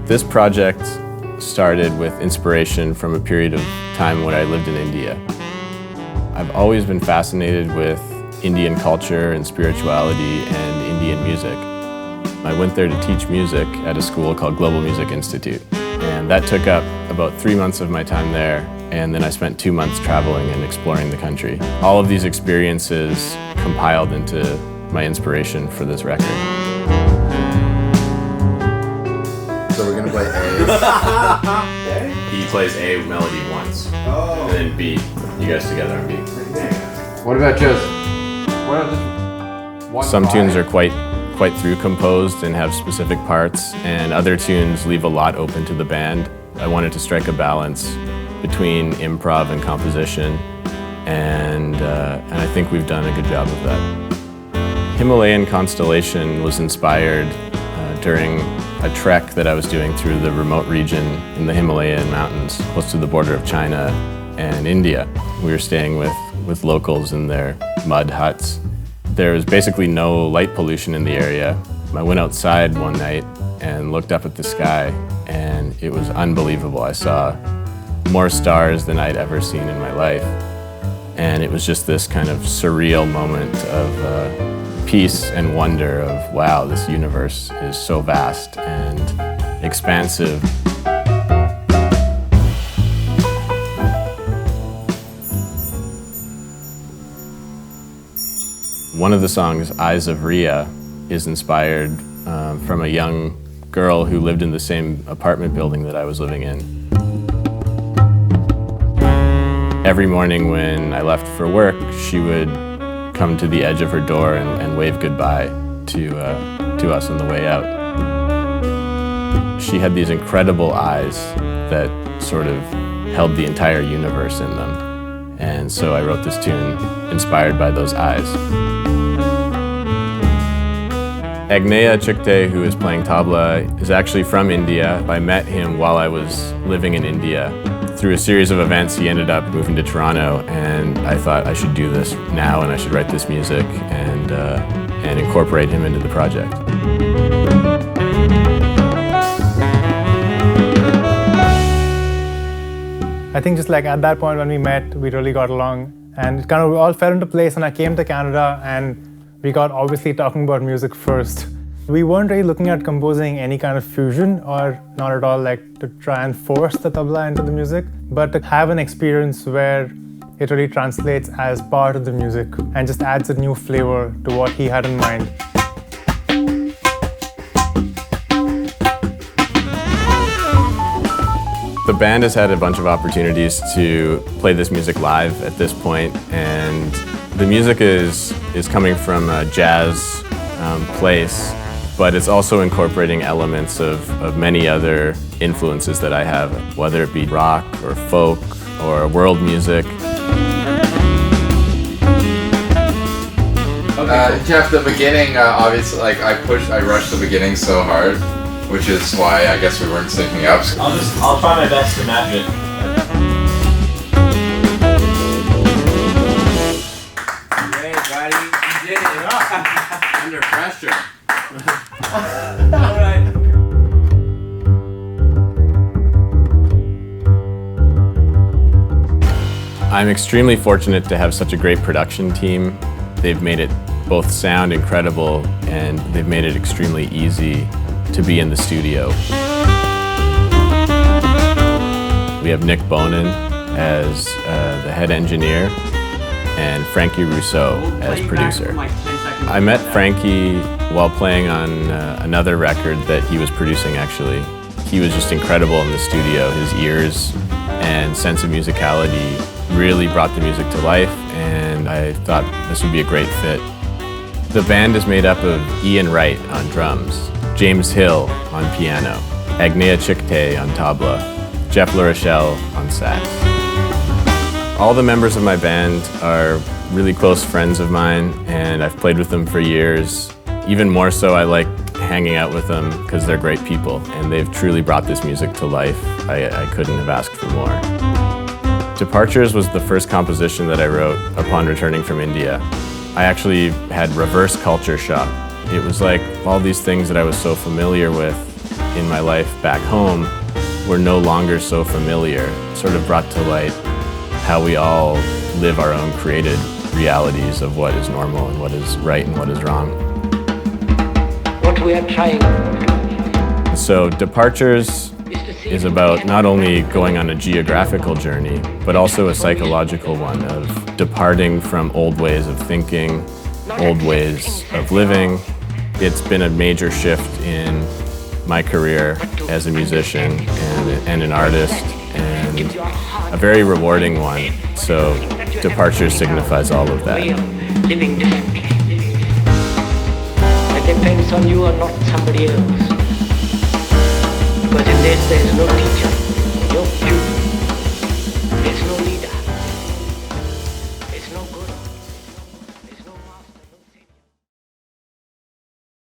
This project started with inspiration from a period of time when I lived in India. I've always been fascinated with Indian culture and spirituality and Indian music. I went there to teach music at a school called Global Music Institute, and that took up about 3 months of my time there, and then I spent 2 months traveling and exploring the country. All of these experiences compiled into my inspiration for this record. So we're gonna play A. He plays A melody once, and then B. You guys together on B. What about just one? Some tunes are quite through composed and have specific parts, and other tunes leave a lot open to the band. I wanted to strike a balance between improv and composition, and I think we've done a good job of that. Himalayan Constellation was inspired during a trek that I was doing through the remote region in the Himalayan mountains, close to the border of China and India. We were staying with locals in their mud huts. There was basically no light pollution in the area. I went outside one night and looked up at the sky, and it was unbelievable. I saw more stars than I'd ever seen in my life. And it was just this kind of surreal moment of peace and wonder of, wow, this universe is so vast and expansive. One of the songs, Eyes of Rhea, is inspired from a young girl who lived in the same apartment building that I was living in. Every morning when I left for work, she would come to the edge of her door and wave goodbye to us on the way out. She had these incredible eyes that sort of held the entire universe in them. And so I wrote this tune inspired by those eyes. Agneya Chikte, who is playing tabla, is actually from India. I met him while I was living in India. Through a series of events, he ended up moving to Toronto, and I thought I should do this now and I should write this music and incorporate him into the project. I think just like at that point when we met, we really got along, and it kind of all fell into place, and I came to Canada and we got obviously talking about music first. We weren't really looking at composing any kind of fusion, or not at all like to try and force the tabla into the music, but to have an experience where it really translates as part of the music and just adds a new flavor to what he had in mind. The band has had a bunch of opportunities to play this music live at this point, and the music is coming from a jazz place, but it's also incorporating elements of many other influences that I have, whether it be rock or folk or world music. Jeff, the beginning, obviously, like I rushed the beginning so hard, which is why I guess we weren't syncing up. I'll try my best to match it. Hey, buddy, you did it. Under pressure. All right. I'm extremely fortunate to have such a great production team. They've made it both sound incredible, and they've made it extremely easy to be in the studio. We have Nick Bonin as the head engineer and Frankie Rousseau as producer. I met Frankie while playing on another record that he was producing, actually. He was just incredible in the studio. His ears and sense of musicality really brought the music to life, and I thought this would be a great fit. The band is made up of Ian Wright on drums, James Hill on piano, Agneya Chikte on tabla, Jeff LaRochelle on sax. All the members of my band are really close friends of mine, and I've played with them for years. Even more so, I like hanging out with them because they're great people and they've truly brought this music to life. I couldn't have asked for more. Departures was the first composition that I wrote upon returning from India. I actually had reverse culture shock. It was like all these things that I was so familiar with in my life back home were no longer so familiar. It sort of brought to light how we all live our own created realities of what is normal and what is right and what is wrong. What we are trying. So Departures is about not only going on a geographical journey, but also a psychological one of departing from old ways of thinking, old ways of living. It's been a major shift in my career as a musician and an artist, and a very rewarding one. So Departures signifies all of that. Living differently. It depends on you or not somebody else. Because in this there is no teacher.